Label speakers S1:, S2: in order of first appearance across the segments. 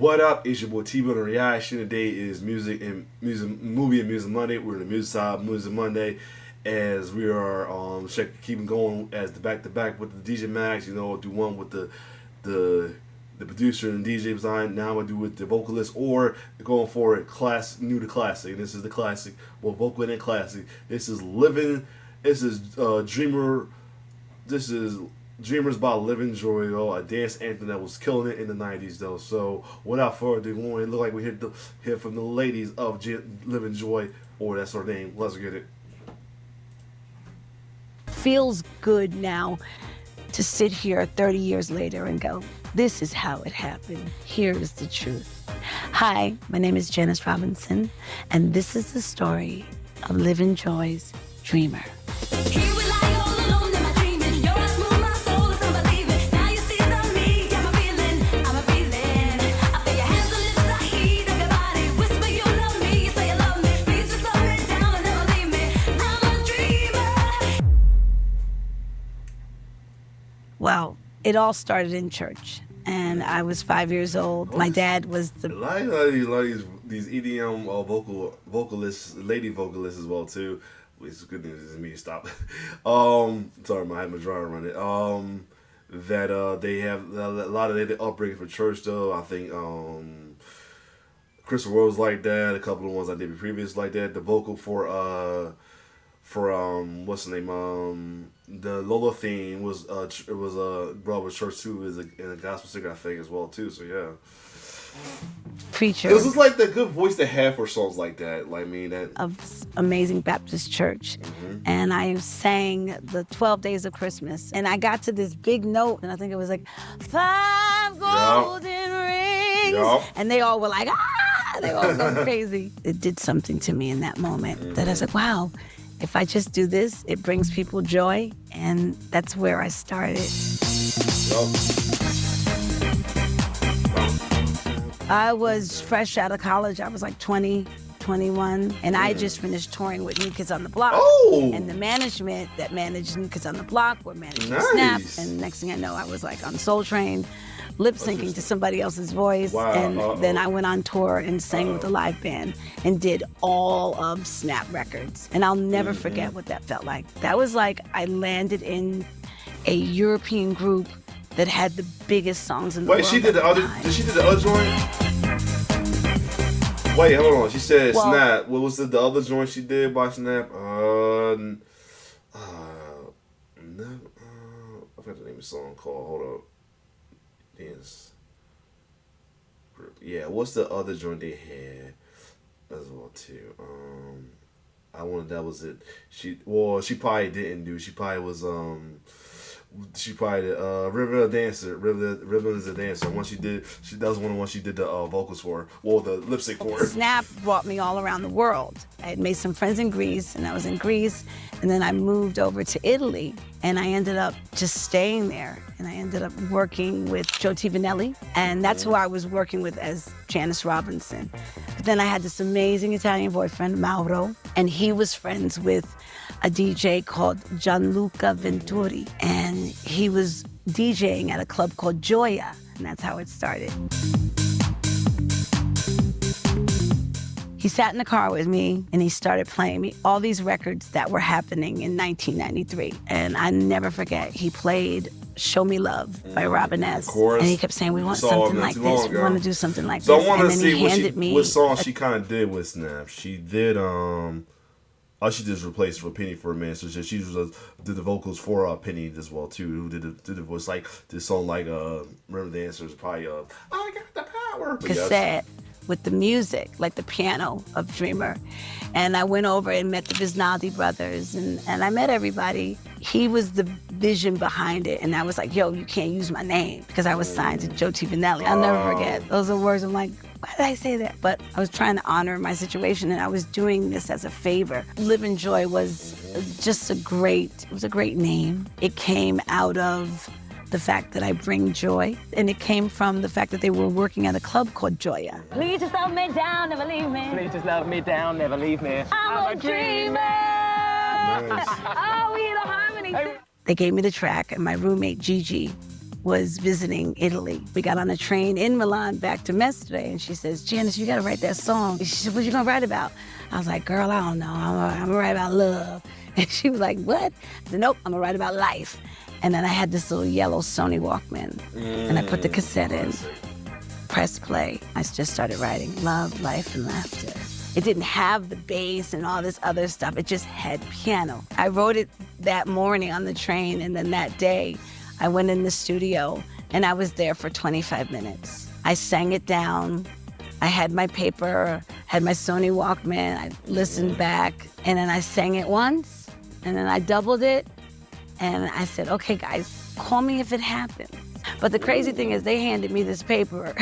S1: What up? It's your boy T-Bone. The reaction today is movie and music Monday. We're in the music side, music Monday, as we are keeping going as the back to back with the DJ Max. You know, do one with the producer and DJ design. Now I'm gonna do with the vocalist, or going for it new to classic. This is the classic, well, vocal and classic. This is Livin. This is Dreamer. This is Dreamers by Livin Joy, a dance anthem that was killing it in the 90s, though. So, without further ado, it look like we hear from the ladies of Livin Joy, or that's her name. Let's get it.
S2: Feels good now to sit here 30 years later and go, this is how it happened. Here is the truth. Hi, my name is Janice Robinson, and this is the story of Livin Joy's Dreamer. Well, it all started in church, and I was 5 years old. My dad was the...
S1: A lot of these EDM vocalists, lady vocalists as well, too. It's good news is me, stop. Sorry, I had my dryer run it. They have a lot of the upbringing for church, though. I think Crystal Rose like that. A couple of ones I did previous like that. The vocal for what's the name? The Lola theme was brought with church too, and a gospel singer I think as well too. So yeah,
S2: preacher.
S1: This is like the good voice to have for songs like that. Like that
S2: of this amazing Baptist church, and I sang the 12 Days of Christmas, and I got to this big note, and I think it was like 5 golden rings, and they all were like, ah, they all go crazy. It did something to me in that moment that I was like, wow. If I just do this, it brings people joy, and that's where I started. I was fresh out of college. I was like 20, 21, and I just finished touring with New Kids on the Block.
S1: Oh!
S2: And the management that managed New Kids on the Block were managing Snap, and next thing I know, I was like on Soul Train, lip syncing to somebody else's voice, and then I went on tour and sang with a live band and did all of Snap records. And I'll never forget what that felt like. That was like I landed in a European group that had the biggest songs in the world.
S1: Wait, she did the other joint? Wait, hold on. She said Snap. What was the other joint she did by Snap? I forgot the name of the song called. Hold up. Yes. Yeah, what's the other joint they had as well too? That was it. She probably didn't do. She probably was River Dancer. River is a dancer. Once that was one of the ones she did the vocals for. Well, the lip sync for.
S2: Snap brought me all around the world. I had made some friends in Greece, and I was in Greece, and then I moved over to Italy, and I ended up just staying there. And I ended up working with Joe Vanelli, and that's who I was working with as Janice Robinson. But then I had this amazing Italian boyfriend, Mauro, and he was friends with a DJ called Gianluca Venturi, and he was DJing at a club called Gioia, and that's how it started. He sat in the car with me, and he started playing me all these records that were happening in 1993. And I never forget, he played Show Me Love by Robin S.
S1: Of course.
S2: And he kept saying, we want something like this. We want to do something like
S1: so
S2: this.
S1: I want to
S2: see
S1: what song she kind of did with Snap. She did, all she did was replace for Penny for a minute. So she did the vocals for Penny as well, too, who did the voice, like this song, like, remember the answer is probably, I got the power.
S2: Cassette with the music, like the piano of Dreamer. And I went over and met the Visnaldi brothers, and I met everybody. He was the vision behind it, and I was like, yo, you can't use my name, because I was signed to Joe Vanelli. I'll never forget. Those are words I'm like, why did I say that? But I was trying to honor my situation, and I was doing this as a favor. Livin Joy was just a great name. It came out of the fact that I bring joy, and it came from the fact that they were working at a club called Gioia. Please just love me down, never leave me.
S3: Please just love me down, never leave me.
S2: I'm a dreamer. Nice. Oh, we hit a harmony. They gave me the track, and my roommate Gigi was visiting Italy. We got on a train in Milan back to Mestre, and she says, Janice, you gotta write that song. She said, what you gonna write about? I was like, girl, I don't know. I'm gonna write about love. And she was like, what? I said, nope, I'm gonna write about life. And then I had this little yellow Sony Walkman, and I put the cassette in, press play. I just started writing love, life, and laughter. It didn't have the bass and all this other stuff. It just had piano. I wrote it that morning on the train, and then that day, I went in the studio, and I was there for 25 minutes. I sang it down. I had my paper, had my Sony Walkman. I listened back, and then I sang it once, and then I doubled it, and I said, okay, guys, call me if it happens. But the crazy thing is they handed me this paper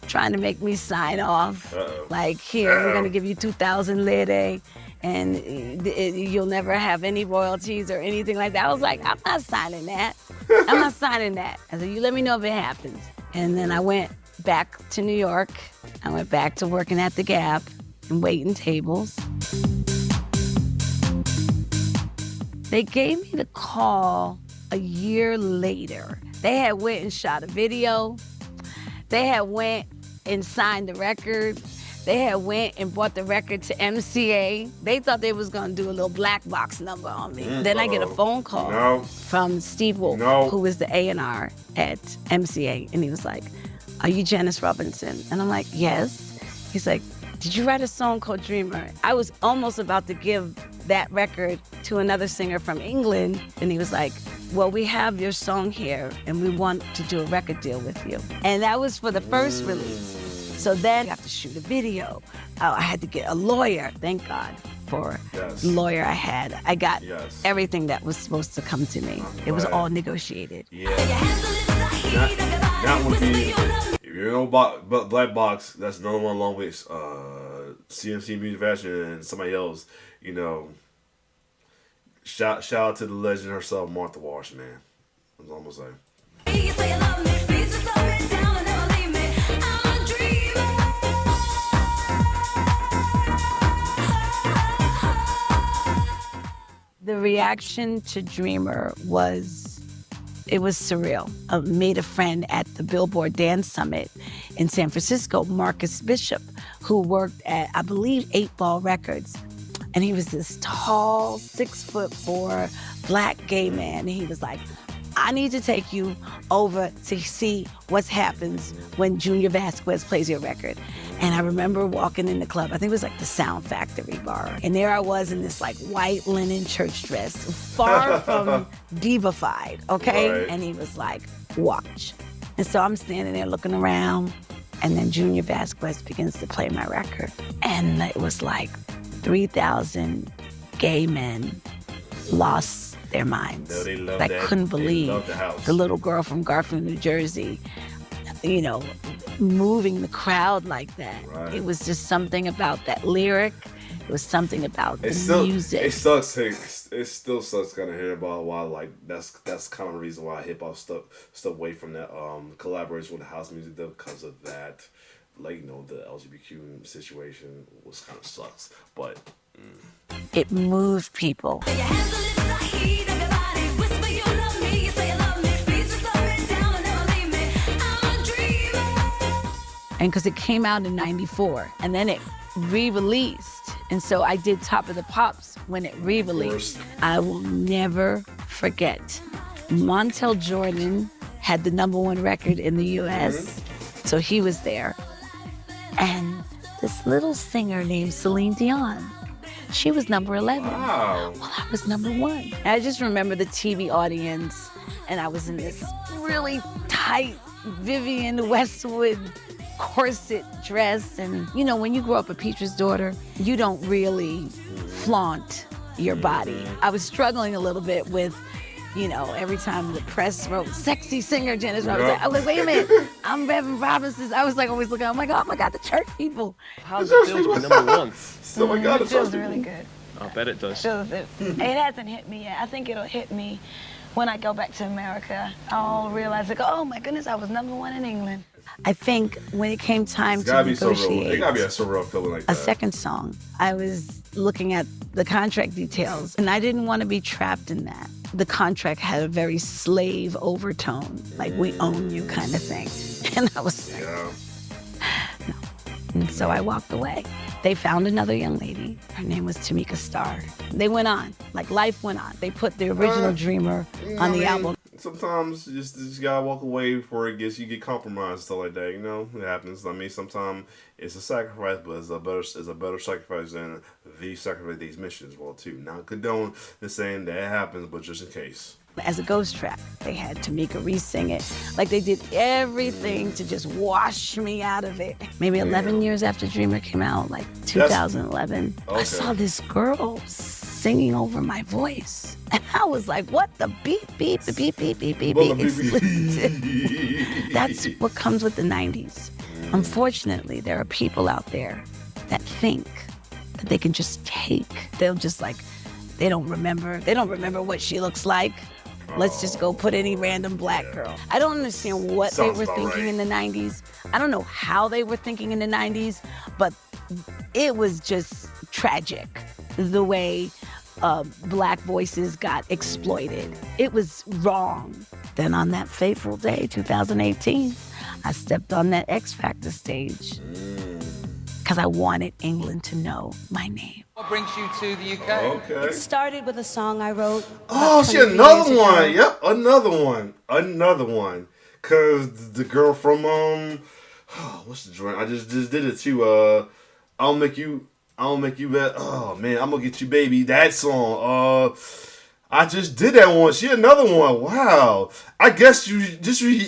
S2: trying to make me sign off. Like, here, we're gonna give you 2,000 lire, and you'll never have any royalties or anything like that. I was like, I'm not signing that. I'm not signing that. I said, you let me know if it happens. And then I went back to New York. I went back to working at the Gap and waiting tables. They gave me the call a year later. They had went and shot a video. They had went and signed the record. They had went and bought the record to MCA. They thought they was gonna do a little black box number on me. Then I get a phone call from Steve Wolf, who was the A&R at MCA, and he was like, are you Janice Robinson? And I'm like, yes. He's like, did you write a song called Dreamer? I was almost about to give that record to another singer from England, and he was like, well, we have your song here, and we want to do a record deal with you. And that was for the first release. So then I have to shoot a video. I had to get a lawyer, thank God for the lawyer I had. I got everything that was supposed to come to me. It was all negotiated.
S1: Yeah. Not one thing. If you're no black box, that's another one along with CMC Music Fashion and somebody else, you know. Shout out to the legend herself, Martha Wash, man. That's all I'm gonna say.
S2: The reaction to Dreamer was surreal. I made a friend at the Billboard Dance Summit in San Francisco, Marcus Bishop, who worked at, I believe, 8 Ball Records. And he was this tall, 6'4", black gay man. And he was like, I need to take you over to see what happens when Junior Vasquez plays your record. And I remember walking in the club, I think it was like the Sound Factory bar. And there I was in this like white linen church dress, far from divified, okay?
S1: Right.
S2: And he was like, watch. And so I'm standing there looking around, and then Junior Vasquez begins to play my record. And it was like 3,000 gay men lost their minds.
S1: No, they love
S2: I
S1: that.
S2: couldn't believe the little girl from Garfield, New Jersey, you know, moving the crowd like that.
S1: Right.
S2: It was just something about that lyric. It was something about the music.
S1: It sucks. It still sucks kind of hearing about why, like, that's kind of the reason why hip hop stuck away from that collaboration with the house music, though, because of that. Like, you know, the LGBTQ situation was kind of sucks, but
S2: it moved people. And because it came out in '94, and then it re-released. And so I did Top of the Pops when it re-released. I will never forget. Montel Jordan had the #1 record in the US, so he was there. And this little singer named Celine Dion, she was number 11.
S1: wow.
S2: Well, I was #1. And I just remember the TV audience, and I was in this really tight Vivienne Westwood corset dress. And, you know, when you grow up a preacher's daughter, you don't really flaunt your body. I was struggling a little bit with, you know, every time the press wrote sexy singer Janice Robinson, I was like, wait a minute, I'm Reverend Robinson. I was like always looking, oh my God, the church people.
S3: How's it feel to be #1?
S1: Oh my God,
S2: It feels really good.
S3: I bet it does.
S2: It hasn't hit me yet. I think it'll hit me when I go back to America. I'll realize, like, oh my goodness, I was #1 in England. I think when it came time to negotiate
S1: It gotta be a surreal feeling like that.
S2: a second song, I was looking at the contract details, and I didn't want to be trapped in that. the contract had a very slave overtone, like we own you kind of thing. And I was like, no. And so I walked away. They found another young lady. Her name was Tamika Starr. They went on, like life went on. They put the original Dreamer on the album.
S1: Sometimes you just gotta walk away before you get compromised and stuff like that. You know, it happens. I mean, sometimes it's a sacrifice, but it's a better sacrifice than the sacrifice these missions. Well, too. Not condone the saying that it happens, but just in case.
S2: As a ghost track, they had Tamika re-sing it. Like they did everything to just wash me out of it. Maybe 11 years after Dreamer came out, like 2011, I saw this girl singing over my voice. And I was like, what the beep, beep, the beep, beep, beep, beep, beep. That's what comes with the 90s. Unfortunately, there are people out there that think that they can just take. They'll just like, they don't remember what she looks like. Let's just go put any random black girl. I don't understand what they were thinking in the 90s. I don't know how they were thinking in the 90s, but it was just tragic the way black voices got exploited. It was wrong. Then on that fateful day, 2018, I stepped on that X Factor stage because I wanted England to know my name.
S4: What brings you to the UK?
S1: Okay.
S5: It started with a song I wrote.
S1: Oh, she another one. Yep, another one. Cause the girl from what's the joint? I just did it too. I'll make you bet. Oh man, I'm gonna get you, baby. That song. I just did that one. She another one. Wow. I guess you just you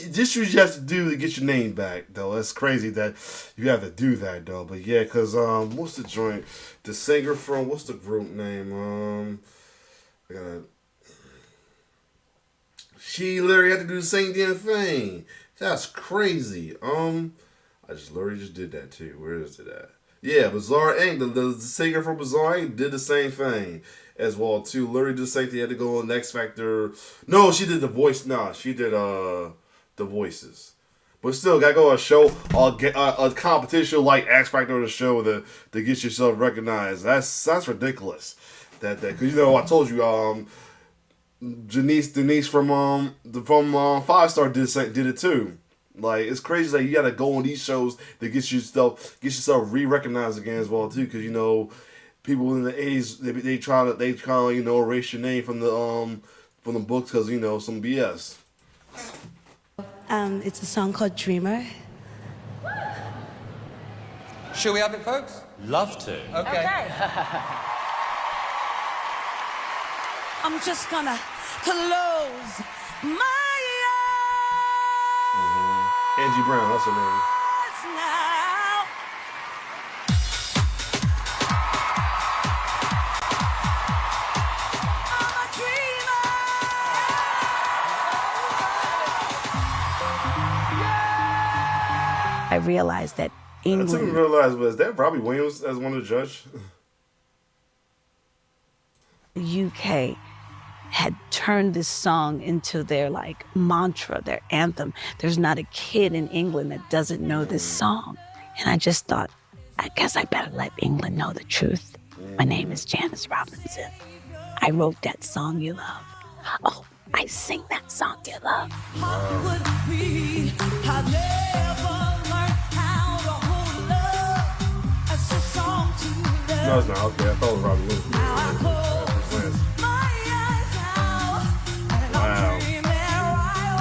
S1: have to do to get your name back though. That's crazy that you have to do that though. But yeah, cause what's the joint? The singer from what's the group name? She literally had to do the same damn thing. That's crazy. I literally just did that too. Where is it at? Yeah, Bizarre Inc. The singer from Bizarre Inc. did the same thing as well too. Literally did the same thing. Had to go on X Factor. No, she did the voice. Nah, she did the voices. But still, gotta go on a show, a competition like X Factor to show to get yourself recognized. That's ridiculous. That because you know I told you Denise from 5 Star did it too. Like it's crazy that you gotta go on these shows to get yourself re-recognized again as well too. Because you know people in the 80s they try to you know erase your name from the books because you know some BS.
S5: It's a song called Dreamer.
S4: Shall we have it, folks?
S6: Love to.
S4: Okay.
S5: I'm just gonna close my
S1: Angie Brown, that's her name.
S5: eyes now. I'm a dreamer.
S2: I realized that
S1: I took me to
S2: England,
S1: realize was that Robbie Williams as one of the judges?
S2: the UK, had turned this song into their like mantra, their anthem. There's not a kid in England that doesn't know this song. And I just thought, I guess I better let England know the truth. My name is Janice Robinson. I wrote that song you love. Oh, I sing that song you love.
S5: Hollywood, we have never learned how to hold love. It's a song to love.
S1: No, it's not. Okay, I thought it was Robbie Williams.
S5: Now I close my eyes now, and I'm dreaming right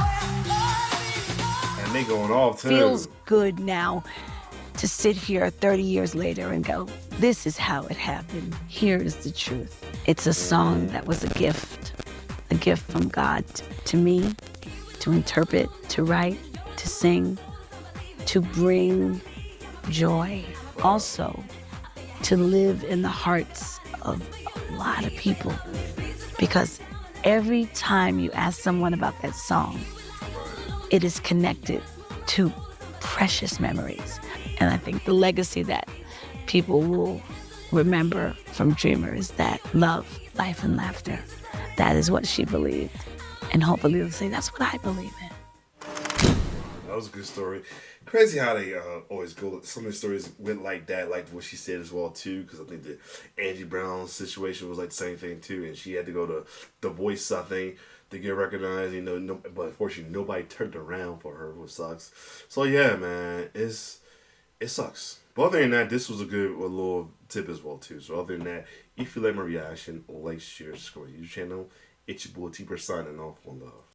S5: away.
S1: And they going off too.
S2: Feels good now to sit here 30 years later and go, this is how it happened. Here is the truth. It's a song that was a gift from God to me, to interpret, to write, to sing, to bring joy. Also, to live in the hearts of a lot of people. Because every time you ask someone about that song, it is connected to precious memories. And I think the legacy that people will remember from Dreamer is that love, life, and laughter. That is what she believed. And hopefully they'll say, that's what I believe in.
S1: that was a good story. Crazy how they always go. Some of the stories went like that, like what she said as well too. Because I think the Angie Brown situation was like the same thing too, and she had to go to The Voice, I think, to get recognized. You know, but unfortunately nobody turned around for her, which sucks. So yeah, man, it sucks. But other than that, this was a little tip as well too. So other than that, if you like my reaction, like, share, subscribe to your channel. It's your boy T-Bird signing off. One love.